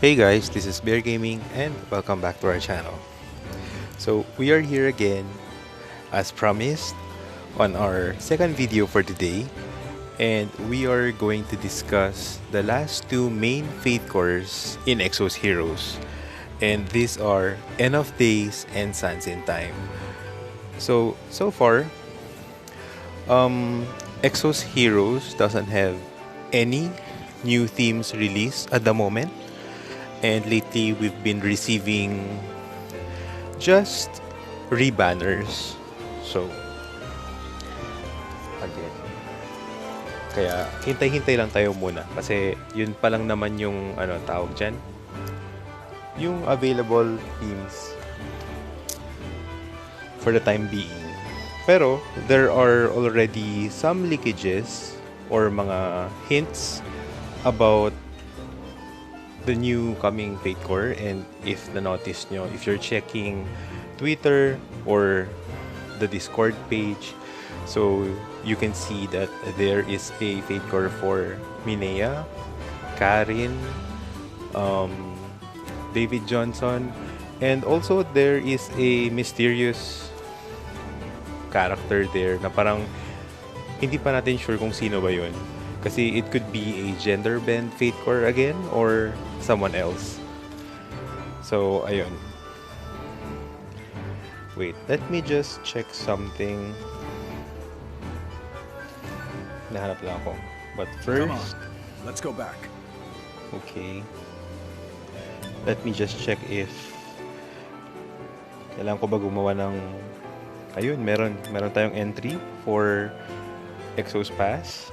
Hey guys, this is Bear Gaming and welcome back to our channel. So we are here again as promised on our second video for today, and we are going to discuss the last two main Fatecores in Exos Heroes, and these are End of Days and Suns in Time. So far, Exos Heroes doesn't have any new themes released at the moment. And lately, we've been receiving just rebanners. So, again. Kaya, hintay-hintay lang tayo muna. Kasi, yun pa lang naman yung, tawag dyan? Yung available themes for the time being. Pero, there are already some leakages or mga hints about the new coming Fatecore, and if na-notice nyo, if you're checking Twitter or the Discord page, so you can see that there is a Fatecore for Minea, Karin, David Johnson, and also there is a mysterious character there na parang hindi pa natin sure kung sino ba yun. Kasi it could be a gender bend Fatecore again or someone else. So, ayun. Wait, let me just check something. Nahanap lang ako. But first, let's go back. Okay. Let me just check if kailangan ko ba gumawa ng ayun, meron tayong entry for Exos Pass.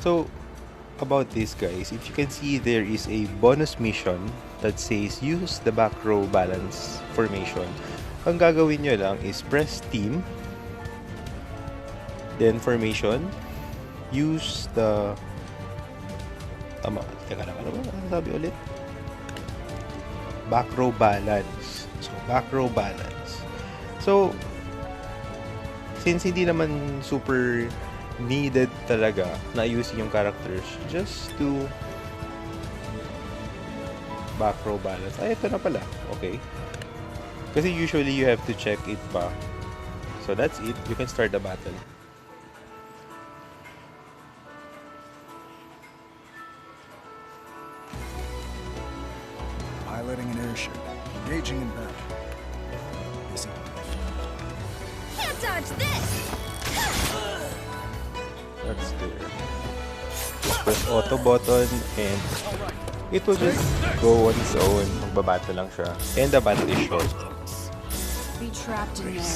So, about this guys, if you can see, there is a bonus mission that says use the back row balance formation. Ang gagawin nyo lang is press team, then formation, use the teka lang, ano sabi ulit? Back row balance. So, back row balance. So, since hindi naman super needed talaga na ayusin yung characters, just to back row balance. Ay, ito na pala. Okay. Kasi usually you have to check it pa. So that's it. You can start the battle. Piloting an airship. Engaging in battle. Can't dodge this! That's there. Just press auto button and it will just go on its own. Magbabattle lang siya. And the battle is short. Be trapped in there.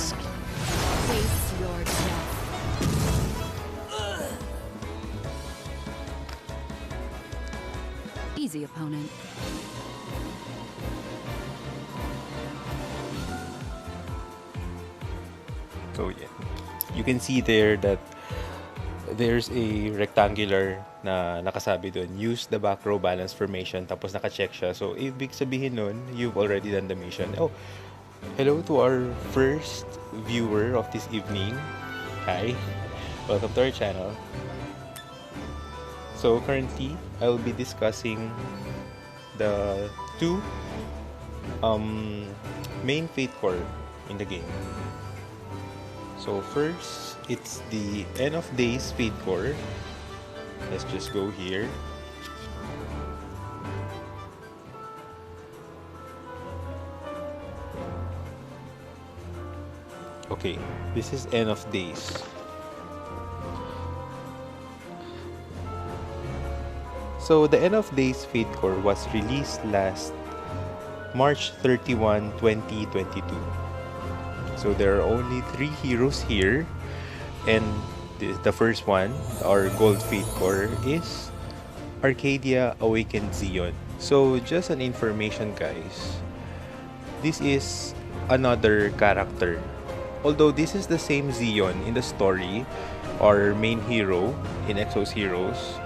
Face your death. Easy, opponent. So yeah. You can see there that there's a rectangular na nakasabi doon, use the back row balance formation, tapos naka-check siya. So, ibig sabihin nun, you've already done the mission. Oh, hello to our first viewer of this evening. Hi, welcome to our channel. So, currently, I'll be discussing the two main Fatecore in the game. So, first, it's the End of Days Fatecore. Let's just go here. Okay, this is End of Days. So, the End of Days Fatecore was released last March 31, 2022. So there are only 3 heroes here, and the first one, our Gold Fatecore, is Arcadia Awakened Zeon. So just an information guys, this is another character. Although this is the same Zeon in the story, our main hero in Exos Heroes,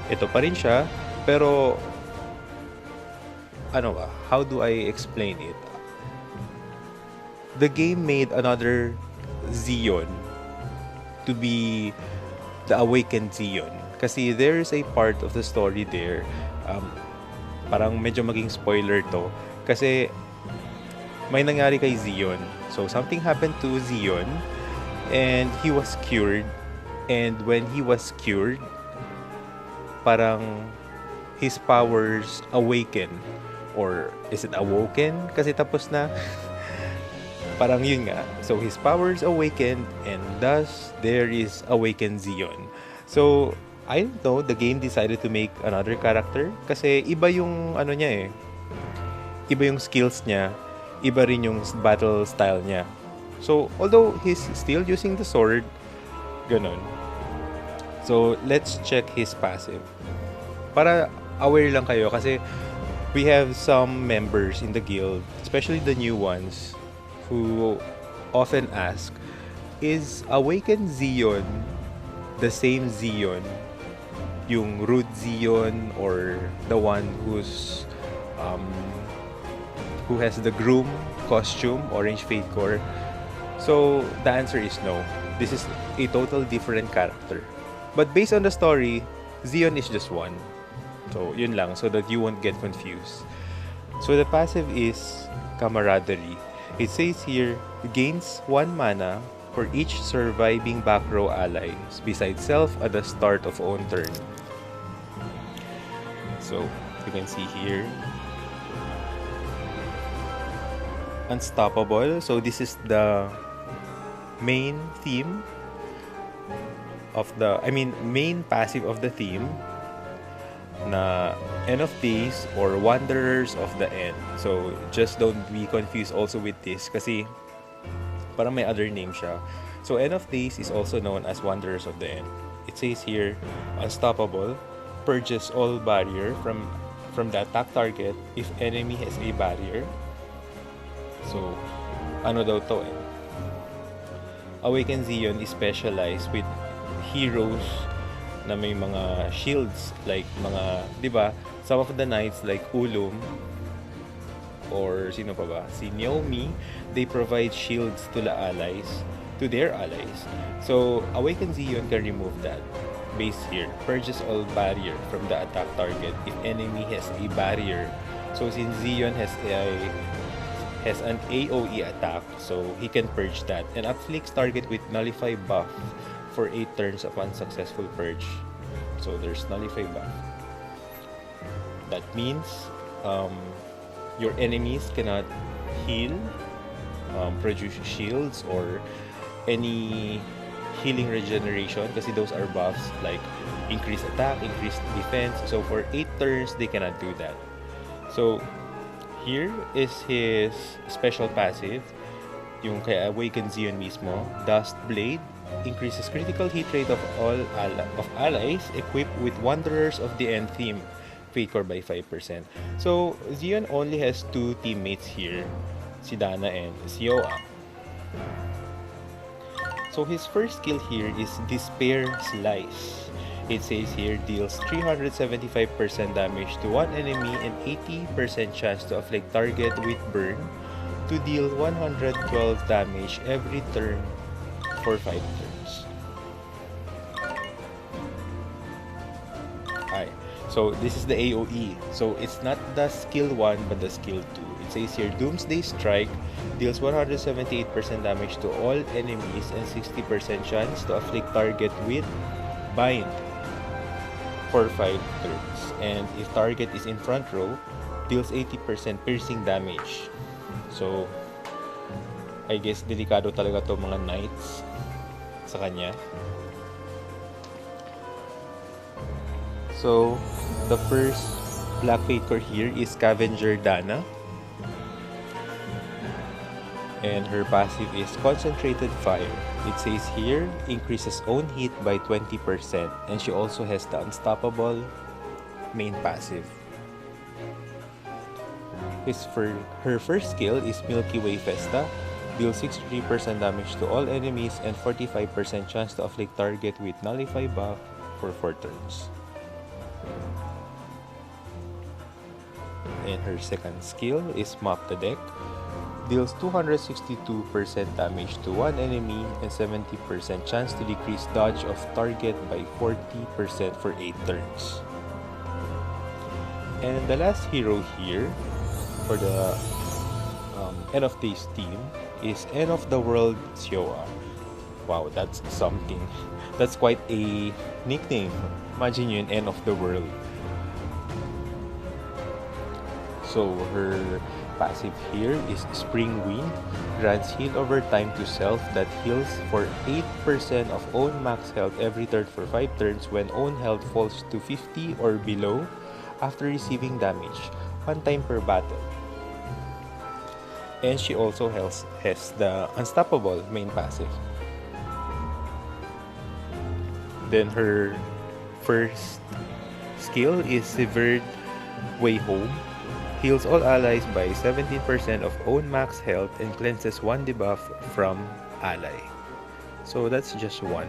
ito pa rin siya, pero ano ba, how do I explain it? The game made another Zeon to be the awakened Zion. Kasi there's a part of the story there, parang medyo maging spoiler to. Kasi may nangyari kay Zion. So something happened to Zion and he was cured. And when he was cured, parang his powers awaken. Or is it awoken? Kasi tapos na. Parang yun nga. So his powers awakened and thus there is awakened Zion. So I don't know, the game decided to make another character kasi iba yung ano niya eh. Iba yung skills niya, iba rin yung battle style niya. So although he's still using the sword, ganon. So let's check his passive. Para aware lang kayo kasi we have some members in the guild, especially the new ones, who often ask, is Awakened Zion the same Zion? Yung Rude Zion or the one who has the groom costume, Orange Fatecore? So the answer is no. This is a total different character. But based on the story, Zion is just one. So yun lang, so that you won't get confused. So the passive is Camaraderie. It says here, gains 1 mana for each surviving back row allies besides self at the start of own turn. So you can see here, Unstoppable. So this is the main theme of the, main passive of the theme na End of Days or Wanderers of the End. So just don't be confused also with this kasi parang may other name siya. So End of Days is also known as Wanderers of the End. It says here, Unstoppable purges all barrier from the attack target if enemy has a barrier. So ano daw to eh? Awakened Zion is specialized with heroes na may mga shields, like mga, di ba, some of the knights like Ulum or sino pa ba, si Naomi, they provide shields to their allies. So Awakened Zion can remove that. Base here, purges all barrier from the attack target if enemy has a barrier. So since Zion has an AoE attack, so he can purge that and afflicts target with nullify buff for 8 turns upon successful purge. So there's nullify buff. That means your enemies cannot heal, produce shields or any healing regeneration kasi those are buffs like increased attack, increased defense. So for 8 turns they cannot do that. So here is his special passive, yung kay Awakened Zion mismo, Dust Blade. Increases critical hit rate of all allies equipped with Wanderers of the End theme, Fatecore by 5%. So Zion only has 2 teammates here, si Dana and si Yoa. So his first skill here is Despair Slice. It says here, deals 375% damage to one enemy and 80% chance to afflict target with burn to deal 112 damage every turn for 5 turns. Alright, so this is the AoE. So it's not the skill 1 but the skill 2. It says here, Doomsday Strike deals 178% damage to all enemies and 60% chance to afflict target with Bind for 5 turns. And if target is in front row, deals 80% piercing damage. So I guess delikado talaga to mga knights sa kanya. So the first Black Fatecore here is Scavenger Dana. And her passive is Concentrated Fire. It says here, increases own hit by 20%. And she also has the Unstoppable main passive. Her first skill is Milky Way Festa. Deals 63% damage to all enemies and 45% chance to afflict target with Nullify buff for 4 turns. And her second skill is Mop the Deck. Deals 262% damage to one enemy and 70% chance to decrease dodge of target by 40% for 8 turns. And the last hero here for the End of Days team is End of the World Sioa. Wow, that's something. That's quite a nickname. Imagine yun, End of the World. So her passive here is Spring Wind, grants heal over time to self that heals for 8% of own max health every turn for 5 turns when own health falls to 50 or below after receiving damage, 1 time per battle. And she also has the Unstoppable main passive. Then her first skill is Severed Way Home. Heals all allies by 17% of own max health and cleanses 1 debuff from ally. So that's just 1.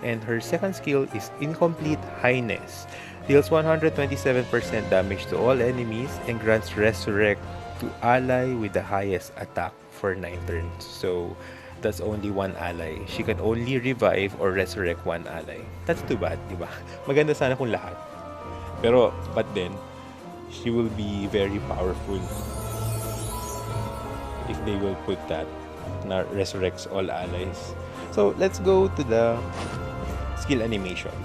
And her second skill is Incomplete Highness. Deals 127% damage to all enemies and grants Resurrect to ally with the highest attack for 9 turns. So that's only 1 ally. She can only revive or resurrect 1 ally. That's too bad, di ba? Maganda sana kung lahat. Pero, but then, she will be very powerful if they will put that na resurrects all allies. So let's go to the skill animation.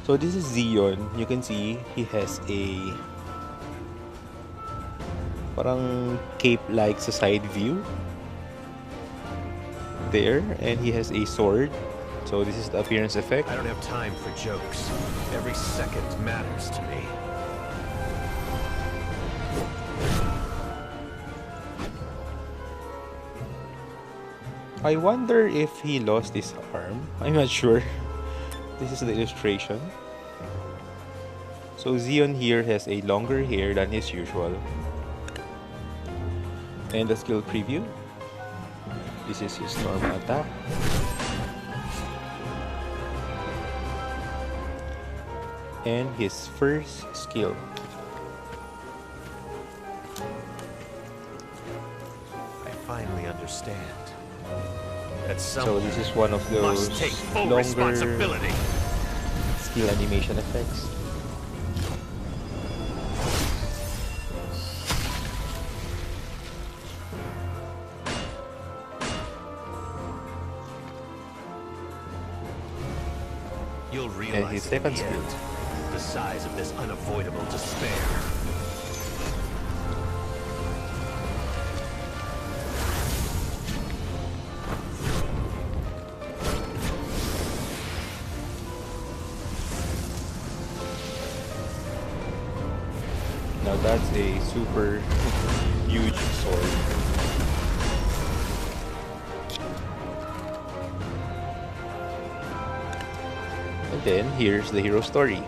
So this is Zeon. You can see he has a parang cape-like sa side view there, and he has a sword. So this is the appearance effect. I don't have time for jokes. Every second matters to me. I wonder if he lost his arm. I'm not sure. This is the illustration. So Zeon here has a longer hair than his usual. And the skill preview. This is his normal attack. And his first skill. I finally understand. That So this is one of those must take full longer responsibility. skill animation effects. You'll And realize his in second the skill. end the size of this unavoidable despair. Now that's a super huge sword. And then here's the hero story.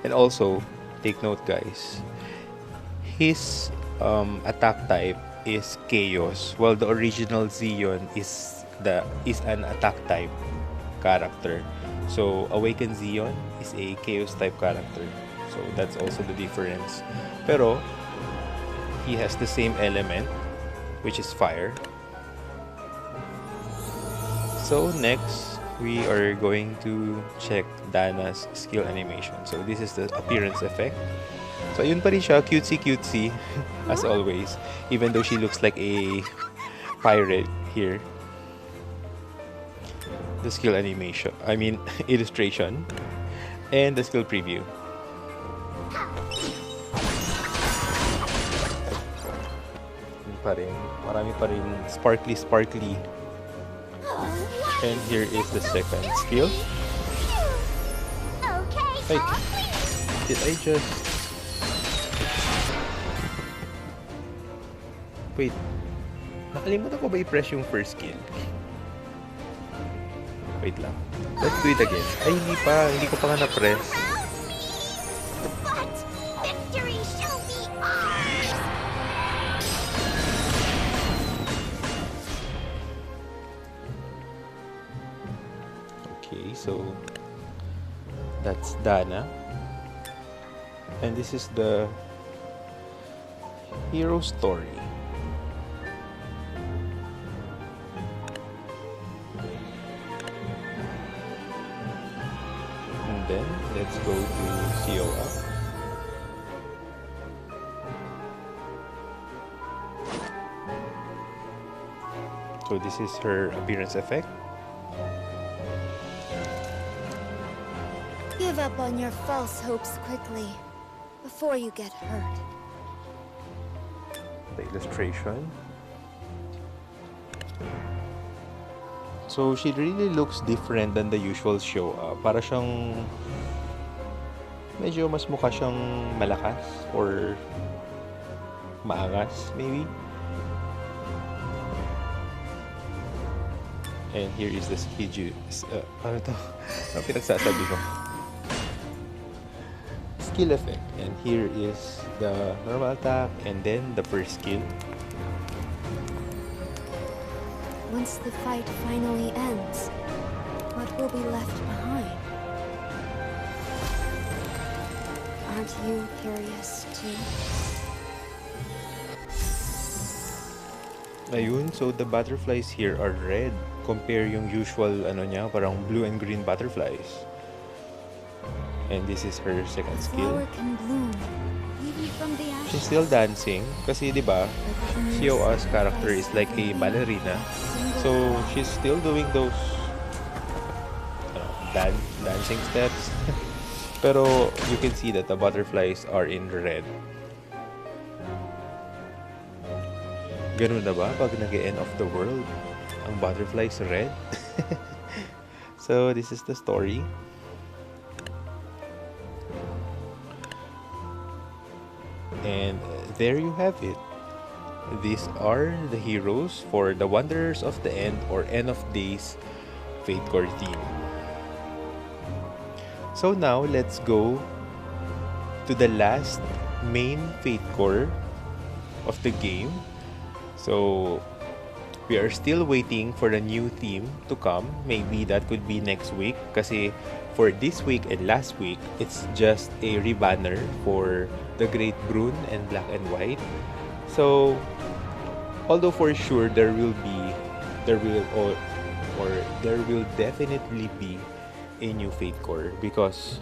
And also, take note guys, his attack type is Chaos, while the original Zeon is an attack type character. So Awakened Zeon is a Chaos type character. So that's also the difference. Pero he has the same element, which is fire. So next, we are going to check Dana's skill animation. So this is the appearance effect. So ayun pa rin siya, cutesy as always, even though she looks like a pirate here. The skill animation, illustration, and the skill preview. Yun pa rin, marami pa rin sparkly. And here is the second skill. Hey, did I just... Wait, nakalimutan ko ba i-press yung first skill? Wait lang. Let's do it again. Ay, hindi ko pa nga na-press. But victory shall be ours! Okay, so that's Dana. And this is the hero story. And then let's go to COA. So this is her appearance effect. Give up on your false hopes quickly, before you get hurt. The illustration. So she really looks different than the usual show. Para siyang medyo mas mukha siyang malakas or maangas maybe. And here is the skill. Ano to? Ano pinagsasabi ko? Skill effect. And here is the normal attack and then the first skill. Once the fight finally ends, what will be left behind? Aren't you curious too? Ayun, so the butterflies here are red. Compare yung usual, niya, parang blue and green butterflies. And this is her second skill. Flower can bloom, even from the ashes. She's still dancing. Kasi, di ba, COA's character is like a ballerina. So, she's still doing those dancing steps. Pero, you can see that the butterflies are in red. Ganun na ba pag nag-end of the world? Ang butterflies red? So, this is the story. And there you have it. These are the heroes for the Wanderers of the End or End of Days Fatecore team. So now, let's go to the last main Fatecore of the game. So, we are still waiting for the new theme to come. Maybe that could be next week. Kasi for this week and last week, it's just a rebanner for the Great Brune and Black and White. So, although for sure there will definitely be a new Fatecore because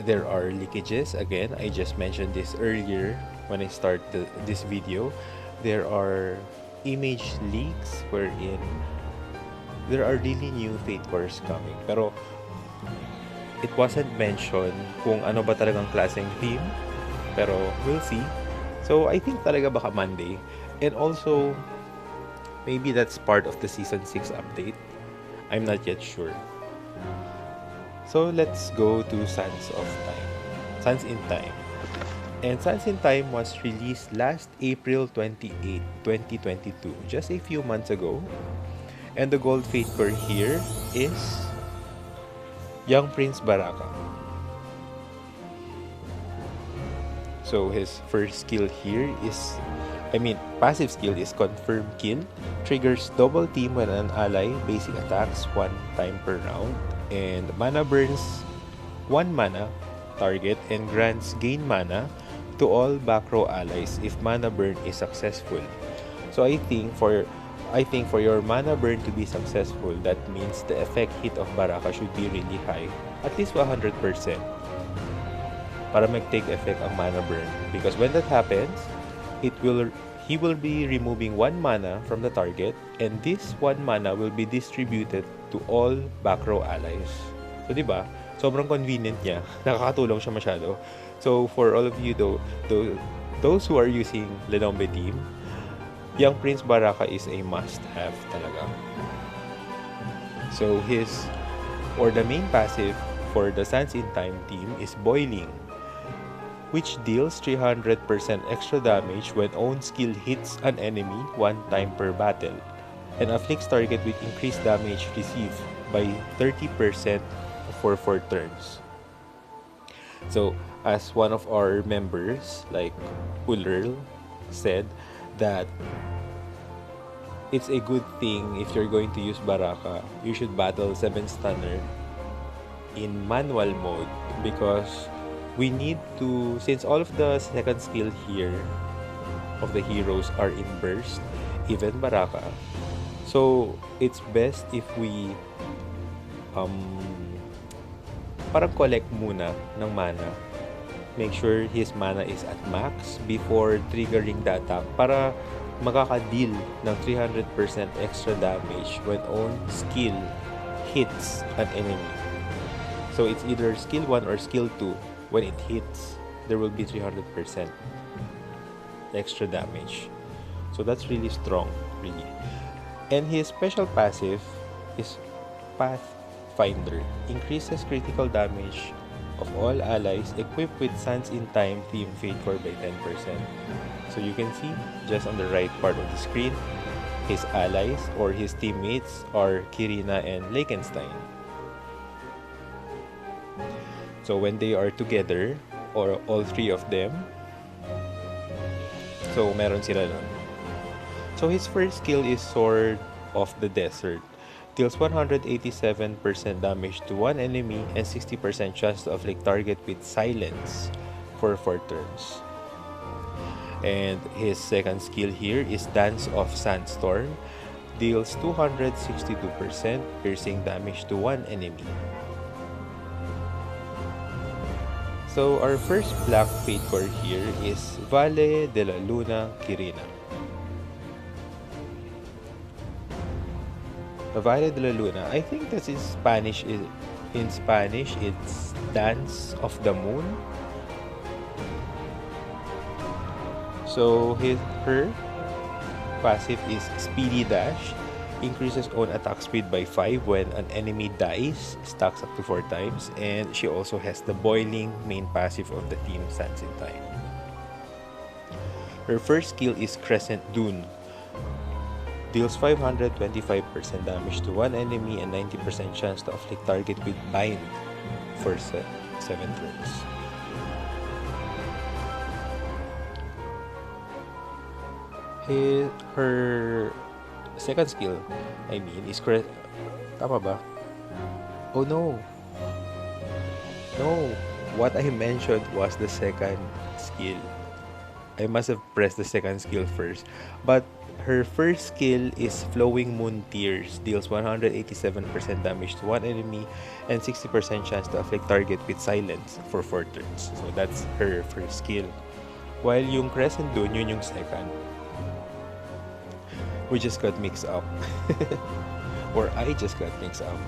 there are leakages. Again, I just mentioned this earlier when I started this video. There are image leaks wherein there are really new Fatecores coming. Pero it wasn't mentioned kung ano ba talagang klaseng theme. Pero we'll see. So I think talaga baka Monday. And also, maybe that's part of the Season 6 update. I'm not yet sure. So let's go to Sands in Time. And Sands in Time was released last April 28, 2022, just a few months ago. And the gold Fatecore here is Young Prince Baraka. So his first skill here is, passive skill is Confirm Kill. Triggers double team when an ally basic attacks 1 time per round. And mana burns 1 mana target and grants gain mana to all back row allies if mana burn is successful. So I think for your mana burn to be successful, that means the effect hit of Baraka should be really high, at least 100%, para mag-take effect ang mana burn. Because when that happens, he will be removing 1 mana from the target, and this 1 mana will be distributed to all back row allies. So, di ba? Sobrang convenient niya. Nakakatulong siya masyado. So, for all of you, those who are using Lenombe team, Young Prince Baraka is a must-have talaga. So, the main passive for the Sands in Time team is Boiling, which deals 300% extra damage when own skill hits an enemy 1 time per battle, and afflicts target with increased damage received by 30% for 4 turns. So, as one of our members, like Ulrl, said that it's a good thing if you're going to use Baraka, you should battle 7 Stunner in manual mode because we need to, since all of the second skill here of the heroes are in burst, even Baraka. So it's best if we parang collect muna ng mana. Make sure his mana is at max before triggering the attack para makaka-deal ng 300% extra damage when own skill hits an enemy. So it's either skill 1 or skill 2. When it hits, there will be 300% extra damage. So that's really strong, really. And his special passive is Pathfinder. Increases critical damage of all allies equipped with Sands in Time theme Fatecore by 10%. So you can see just on the right part of the screen, his allies or his teammates are Kirina and Lakenstein. So when they are together, or all three of them, so meron sila nun. So his first skill is Sword of the Desert. Deals 187% damage to one enemy and 60% chance to afflict target with silence for 4 turns. And his second skill here is Dance of Sandstorm. Deals 262% piercing damage to one enemy. So our first black Fatecore here is Valle de la Luna Kirina. Valle de la Luna, I think that's in Spanish. In Spanish, it's Dance of the Moon. So her passive is Speedy Dash. Increases own attack speed by 5 when an enemy dies, stacks up to 4 times, and she also has the Boiling main passive of the team Sands in Time. Her first skill is Crescent Dune. Deals 525% damage to one enemy and 90% chance to afflict target with Bind for 7 turns. Her second skill, is tama ba? Oh no. No. What I mentioned was the second skill. I must have pressed the second skill first. But her first skill is Flowing Moon Tears. Deals 187% damage to one enemy and 60% chance to afflict target with silence for 4 turns. So that's her first skill. While yung Crescent Dune, yun yung second. We just got mixed up. Or I just got mixed up.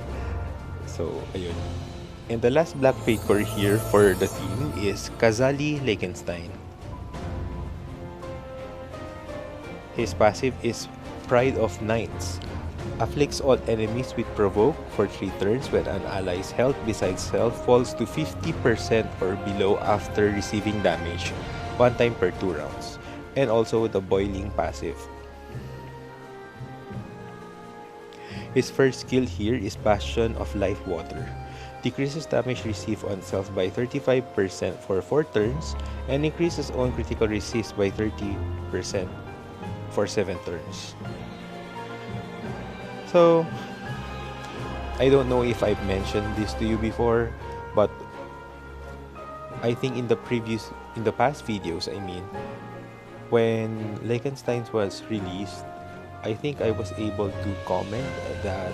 So, ayun. And the last black Fatecore here for the team is Kazali Lakenstein. His passive is Pride of Knights. Afflicts all enemies with Provoke for 3 turns when an ally's health besides self falls to 50% or below after receiving damage 1 time per 2 rounds. And also the Boiling passive. His first skill here is Bastion of Life Water. Decreases damage received on self by 35% for 4 turns and increases own critical resist by 30% for 7 turns. So, I don't know if I've mentioned this to you before, but I think in the past videos, when Lakenstein was released, I think I was able to comment that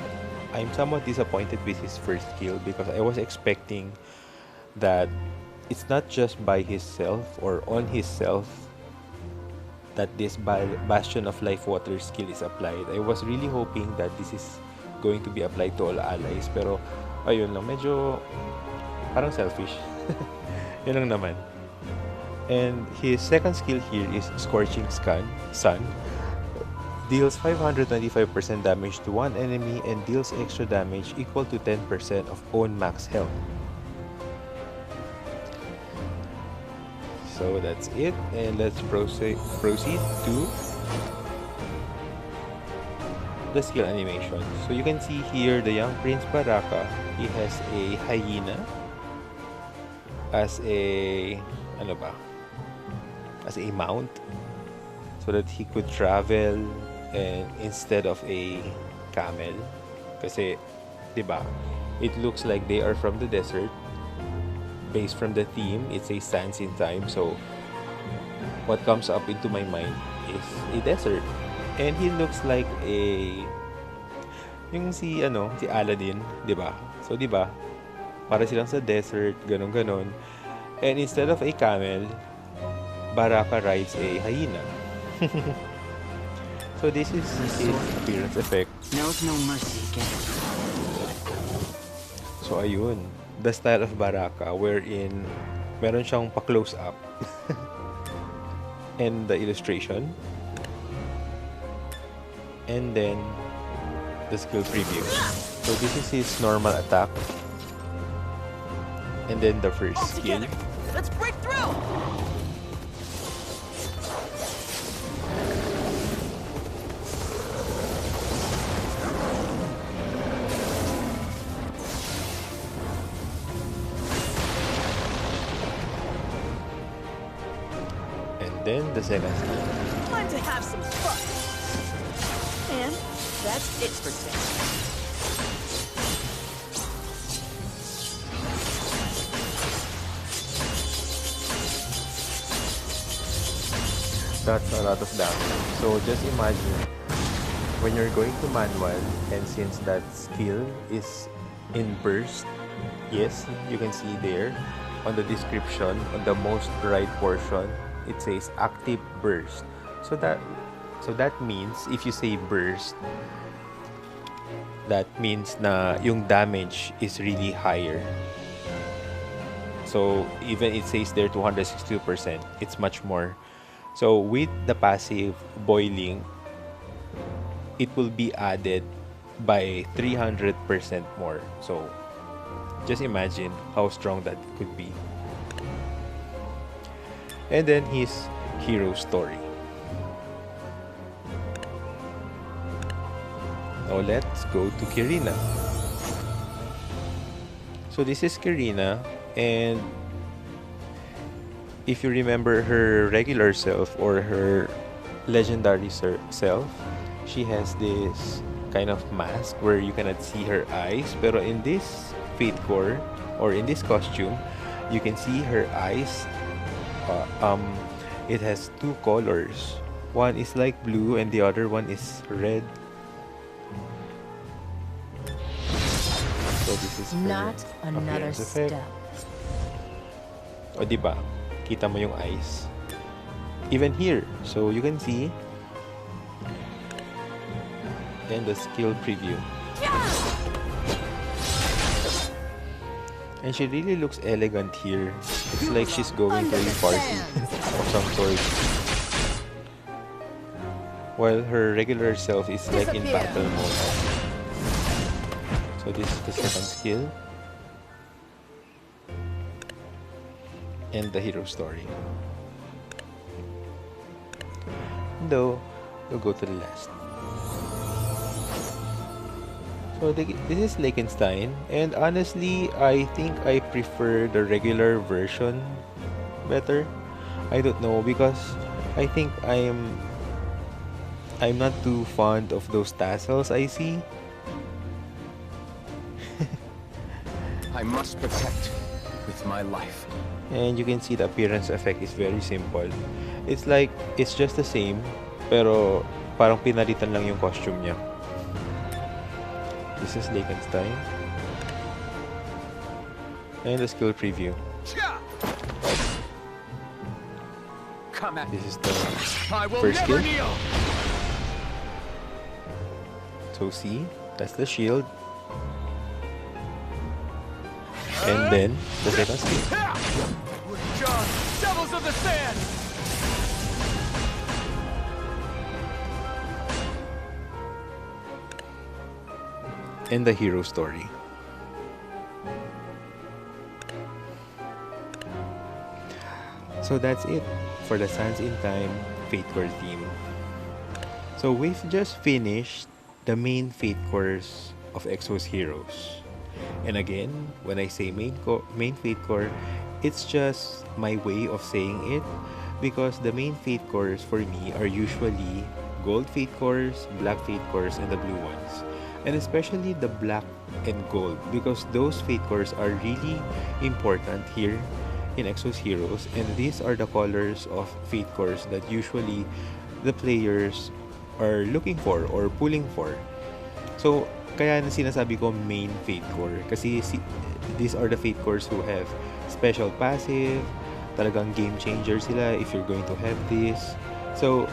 I'm somewhat disappointed with his first skill because I was expecting that it's not just by himself or on himself that this Bastion of Life Water skill is applied. I was really hoping that this is going to be applied to all allies, pero ayun lang, medyo parang selfish. Yun lang naman. And his second skill here is Scorching Sun. Deals 525% damage to one enemy and deals extra damage equal to 10% of own max health. So that's it, and let's proceed to the skill animation. So you can see here the young Prince Baraka, he has a hyena as a mount so that he could travel and instead of a camel kasi 'di ba It looks like they are from the desert. Based from the theme, it says sands in time. So what comes up into my mind is a desert. And he looks like yung si Aladdin, 'di ba? So 'di ba? Para silang sa desert, ganon. And instead of a camel, Baraka rides a hyena. So this is his appearance effect. Knows no mercy again. So ayun, the style of Baraka wherein meron siyang pa-close up. And the illustration. And then the skill preview. So this is his normal attack. And then the first skill. Let's break through. And then the second skill. Time to have some fun. And that's it for today. That's a lot of damage. So just imagine when you're going to manual, and since that skill is in burst, yes, you can see there on the description on the most right portion it says active burst. So that means if you say burst, that means na yung damage is really higher. So even it says there 262%, it's much more. So with the passive boiling, it will be added by 300% more. So just imagine how strong that could be. And then his hero story. Now let's go to Kirina. So this is Kirina, and if you remember her regular self or her legendary self, she has this kind of mask where you cannot see her eyes. Pero in this Fatecore or in this costume, you can see her eyes. It has two colors. One is like blue and the other one is red. So this is her Not another appearance effect. step. O diba? Kita mo yung eyes. Even here. So you can see. And the skill preview. And she really looks elegant here. It's like she's going to a party of some sort. While her regular self is like in battle mode. So this is the second skill. And the hero story. Though, we'll go to the last. So this is Lakenstein, and honestly, I think I prefer the regular version better. I don't know, because I think I'm not too fond of those tassels I see. I must protect with my life. And you can see the appearance effect is very simple. It's like, it's just the same, pero parang pinalitan lang yung costume niya. This is Lakenstein. And the skill preview. Come at This is the I will first never skill. kneel. So see, that's the shield. And then the second skill. John, devils of the sand. And the hero story. So that's it for the Sands in Time Fatecore theme. So we've just finished the main Fatecores of Exos heroes. And again, when I say main Fatecore, it's just my way of saying it, because the main Fatecores for me are usually gold Fatecores, black Fatecores, and the blue ones. and especially the black and gold, because those Fatecores are really important here in Exos Heroes, and these are the colors of Fatecores that usually the players are looking for or pulling for. So, kaya na sinasabi ko main Fatecore kasi these are the Fatecores who have special passive, talagang game changer sila if you're going to have this. So,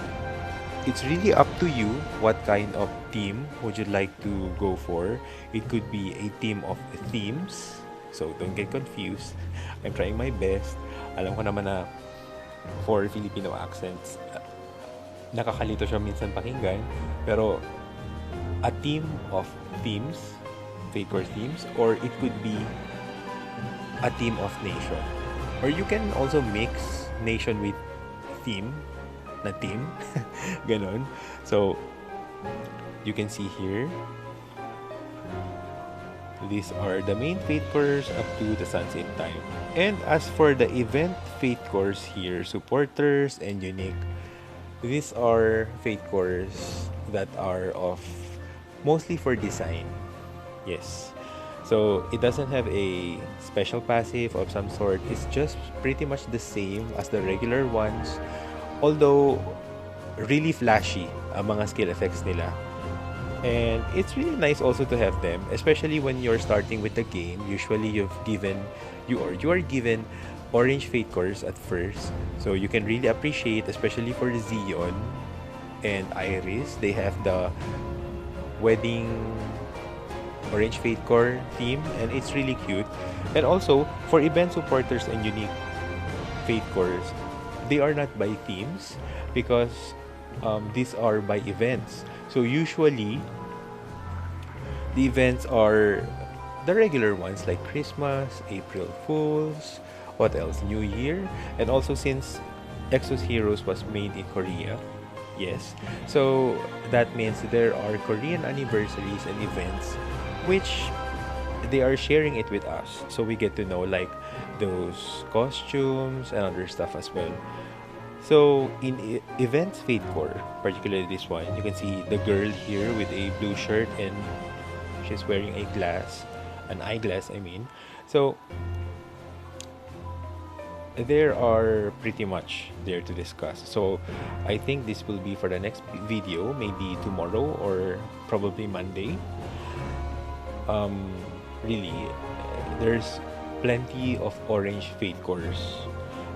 it's really up to you what kind of team would you like to go for. It could be a team of themes, so don't get confused. I'm trying my best. Alam ko naman na for Filipino accents, nakakalito siya minsan pakinggan, pero a team of themes, Fatecore themes, or it could be a team of nation. Or you can also mix nation with theme na team. Ganon. So, you can see here, these are the main Fatecores up to the sunset time. And as for the event Fatecores here, supporters and unique, these are Fatecores that are of mostly for design. Yes. So, it doesn't have a special passive of some sort. It's just pretty much the same as the regular ones. Although, really flashy ang mga skill effects nila. And it's really nice also to have them, especially when you're starting with the game. Usually, you are given orange Fatecores at first. So, you can really appreciate, especially for Xeon and Iris. They have the wedding orange Fatecore theme, and it's really cute. And also, for event supporters and unique Fatecores, they are not by themes because these are by events. So usually, the events are the regular ones like Christmas, April Fools, what else? New Year, and also since Exos Heroes was made in Korea, yes. So that means there are Korean anniversaries and events which they are sharing it with us, so we get to know like those costumes and other stuff as well. So in Events Fatecore, particularly this one, you can see the girl here with a blue shirt and she's wearing an eyeglass I mean. So there are pretty much there to discuss. So I think this will be for the next video, maybe tomorrow or probably Monday. Really, there's plenty of orange Fatecores.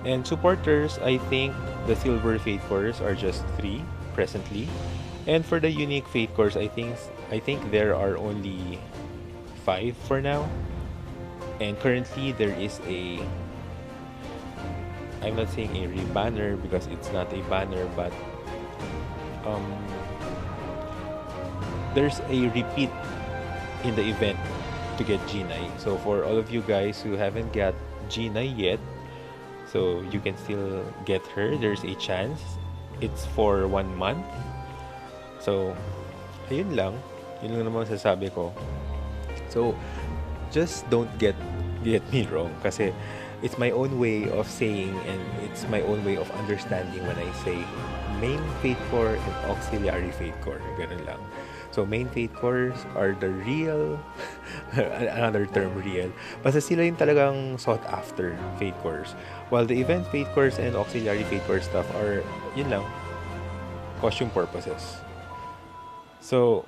And supporters, I think the silver Fatecores are just 3 presently. And for the unique Fatecores, I think there are only 5 for now. And currently there is I'm not saying a rebanner because it's not a banner, but there's a repeat in the event to get G9. So for all of you guys who haven't got G9 yet, so you can still get her. There's a chance. It's for 1 month. So, ayun lang. Yun lang naman sasabi ko. So, just don't get me wrong kasi it's my own way of saying and it's my own way of understanding when I say main Fatecore and auxiliary Fatecore. Ganun lang. So, main Fatecores are the real, another term, real. Basta sila yung talagang sought after Fatecores. While the event Fatecores and auxiliary Fatecore stuff are, yun lang, costume purposes. So,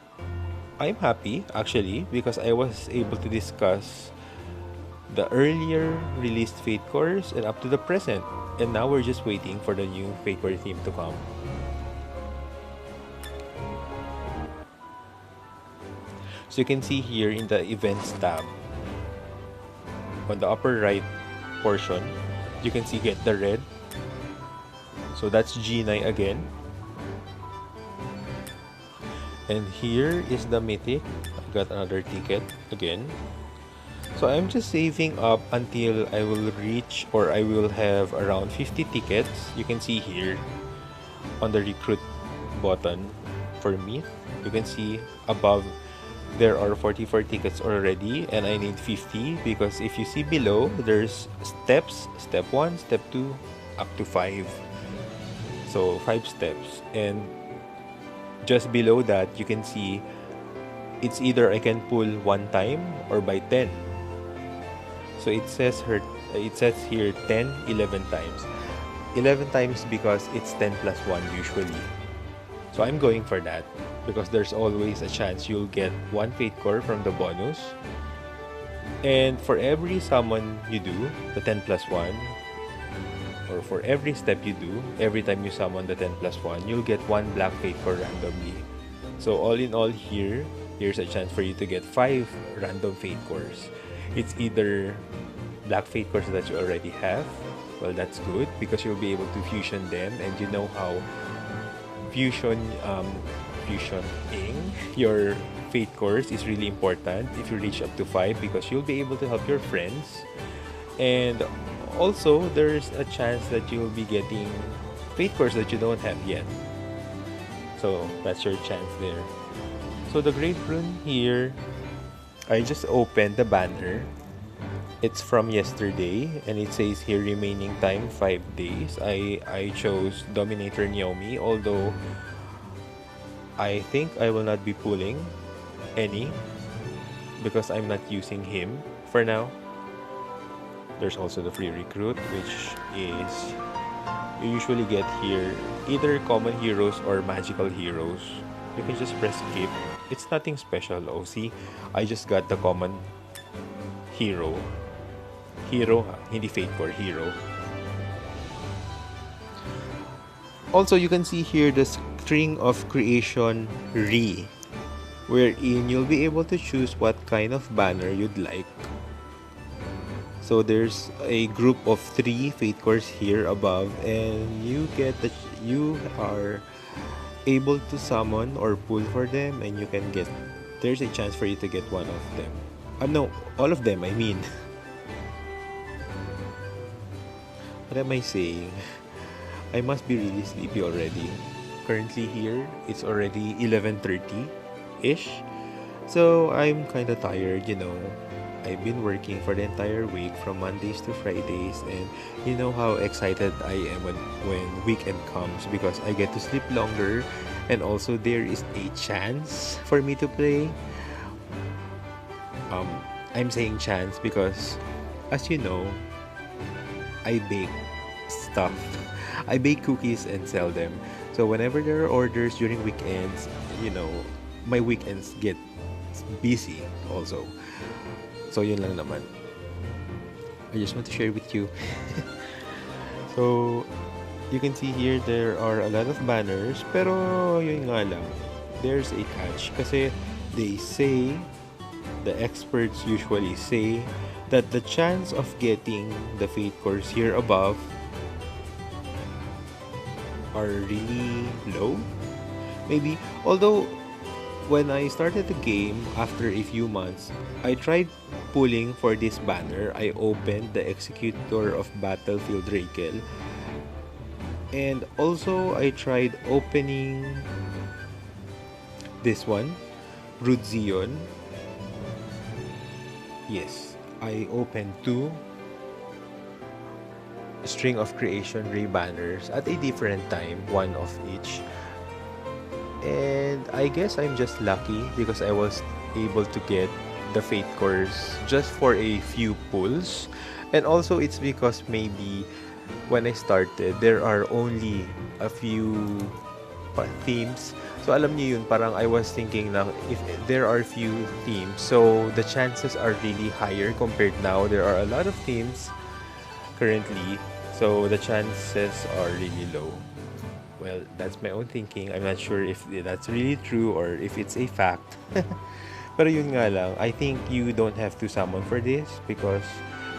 I'm happy, actually, because I was able to discuss the earlier released Fatecores and up to the present. And now we're just waiting for the new Fatecore theme to come. So you can see here in the events tab, on the upper right portion, you can see get the red. So that's G9 again. And here is the mythic. I got another ticket again. So I'm just saving up until I will reach, or I will have around 50 tickets. You can see here on the recruit button for me. You can see above there are 44 tickets already and I need 50 because if you see below, there's steps, step 1, step 2, up to 5. So 5 steps, and just below that you can see it's either I can pull one time or by 10. So it says here 10, 11 times. 11 times because it's 10 plus 1 usually. So I'm going for that because there's always a chance you'll get one Fatecore from the bonus. And for every summon you do, the 10 plus 1, or for every step you do, every time you summon the 10 plus 1, you'll get one black Fatecore randomly. So all in all here's a chance for you to get 5 random Fatecores. It's either black Fatecores that you already have. Well, that's good because you'll be able to fusion them, and you know how fusioning your Fatecores is really important if you reach up to 5 because you'll be able to help your friends. And also, there's a chance that you'll be getting Fatecores that you don't have yet. So that's your chance there. So the Great Rune here, I just opened the banner. It's from yesterday and it says here remaining time 5 days. I chose Dominator Naomi, although I think I will not be pulling any because I'm not using him for now. There's also the free recruit, which is you usually get here either common heroes or magical heroes. You can just press skip. It's nothing special. Oh, see, I just got the common hero. Hindi Fatecore, hero. Also, you can see here the string of Creation Reo, wherein you'll be able to choose what kind of banner you'd like. So there's a group of 3 Fatecores here above, and you are able to summon or pull for them, and there's a chance for you to get one of them. No, all of them, I mean. What am I saying? I must be really sleepy already. Currently here, it's already 11:30-ish. So I'm kind of tired, you know. I've been working for the entire week from Mondays to Fridays, and you know how excited I am when weekend comes because I get to sleep longer, and also there is a chance for me to play. I'm saying chance because, as you know, I bake stuff. I bake cookies and sell them. So whenever there are orders during weekends, you know, my weekends get busy also. So yun lang naman. I just want to share with you. So you can see here there are a lot of banners, pero yun nga lang, there's a catch kasi they say, the experts usually say that the chance of getting the Fatecores here above are really low. Maybe, although when I started the game after a few months, I tried pulling for this banner. I opened the Executor of Battlefield Rakel, and also I tried opening this one, Brood Zion. Yes, I opened 2 string of Creation Reo banners at a different time, one of each. And I guess I'm just lucky because I was able to get the Fatecores just for a few pulls. And also it's because maybe when I started, there are only a few themes. So alam niyo yun, parang I was thinking na if there are few themes, so the chances are really higher compared now. There are a lot of themes currently, so the chances are really low. Well, that's my own thinking. I'm not sure if that's really true or if it's a fact. Pero yun nga lang, I think you don't have to summon for this because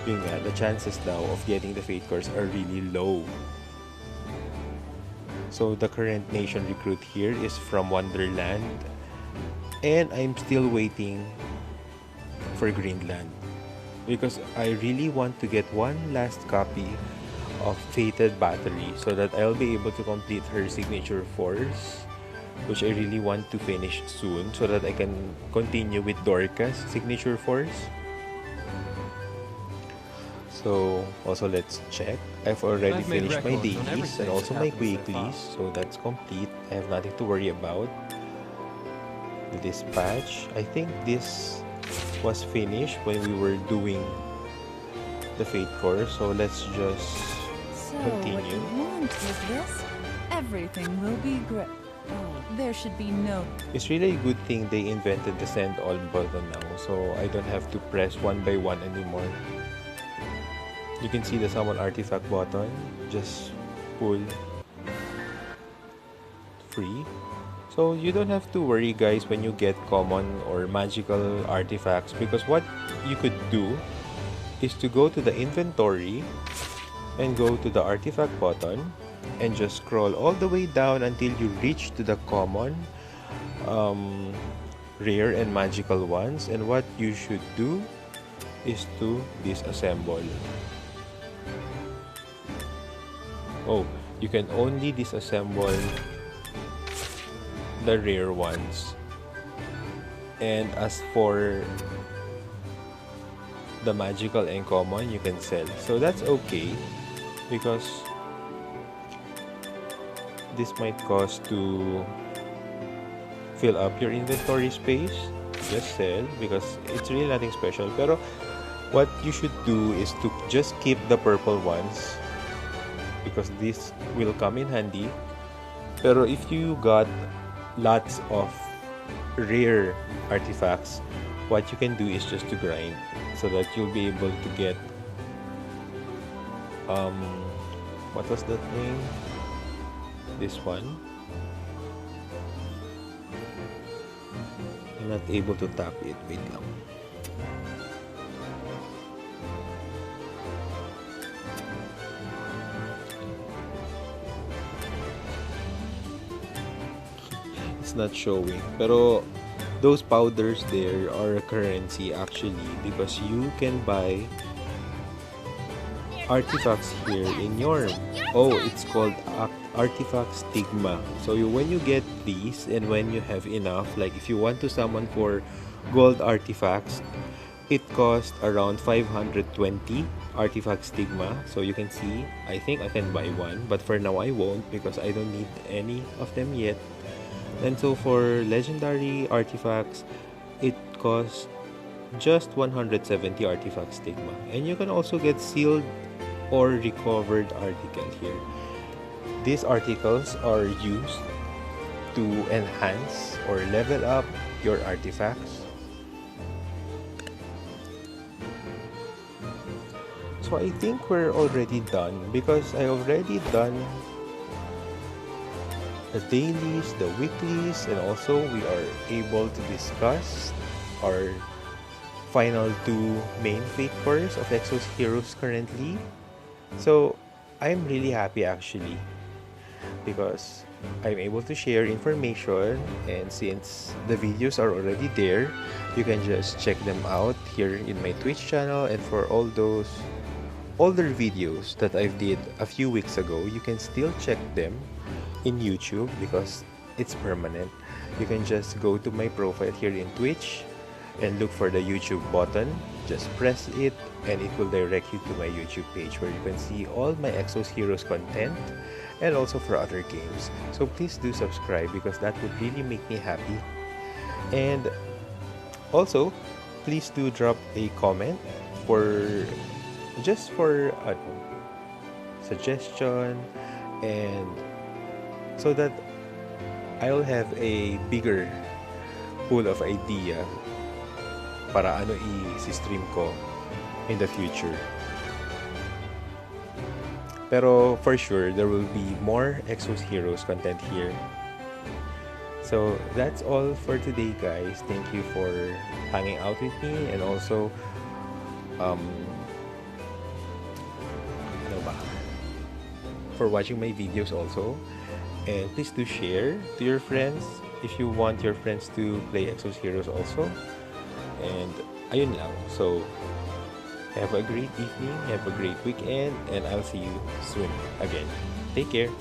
yun nga, the chances now of getting the Fatecores are really low. So the current nation recruit here is from Wonderland, and I'm still waiting for Greenland because I really want to get one last copy of Fated Battery so that I'll be able to complete her signature force, which I really want to finish soon so that I can continue with Dorca's signature force. So also let's check. I've already finished my dailies and also my weeklies, so that's complete. I have nothing to worry about. this patch. I think this was finished when we were doing the Fatecore, so let's just So, continue. what you want is this? Everything will be great. Oh, there should be no... It's really a good thing they invented the send all button now, so I don't have to press one by one anymore. You can see the summon artifact button, just pull free. So you don't have to worry guys when you get common or magical artifacts, because what you could do is to go to the inventory and go to the artifact button and just scroll all the way down until you reach to the common, rare and magical ones, and what you should do is to disassemble. Oh, you can only disassemble the rare ones, and as for the magical and common, you can sell, so that's okay, because this might cost to fill up your inventory space. Just sell because it's really nothing special. Pero what you should do is to just keep the purple ones, because this will come in handy. Pero if you got lots of rare artifacts, what you can do is just to grind so that you'll be able to get what was that name? This one. I'm not able to tap it. Wait lang. It's not showing. Pero those powders there are a currency actually, because you can buy artifacts here in your... Oh, it's called artifact stigma. So when you get these, and when you have enough, like if you want to summon for gold artifacts, it costs around 520 artifact stigma. So you can see, I think I can buy one, but for now I won't because I don't need any of them yet. And so for legendary artifacts, it costs just 170 artifact stigma, and you can also get sealed or recovered article here. These articles are used to enhance or level up your artifacts. So I think we're already done, because I already done the dailies, the weeklies, and also we are able to discuss our final two main Fatecores of Exos heroes currently. So I'm really happy actually, because I'm able to share information, and since the videos are already there, you can just check them out here in my Twitch channel. And for all those older videos that I did a few weeks ago, you can still check them in YouTube because it's permanent. You can just go to my profile here in Twitch and look for the YouTube button. Just press it and it will direct you to my YouTube page where you can see all my Exos Heroes content and also for other games. So please do subscribe because that would really make me happy. And also, please do drop a comment for just for a suggestion, and so that I'll have a bigger pool of idea para ano i-stream ko in the future. Pero for sure, there will be more Exos Heroes content here. So that's all for today, guys. Thank you for hanging out with me, and also ano ba? For watching my videos also. And please do share to your friends if you want your friends to play Exos Heroes also. And ayun lang. So have a great evening, have a great weekend, and I'll see you soon again. Take care.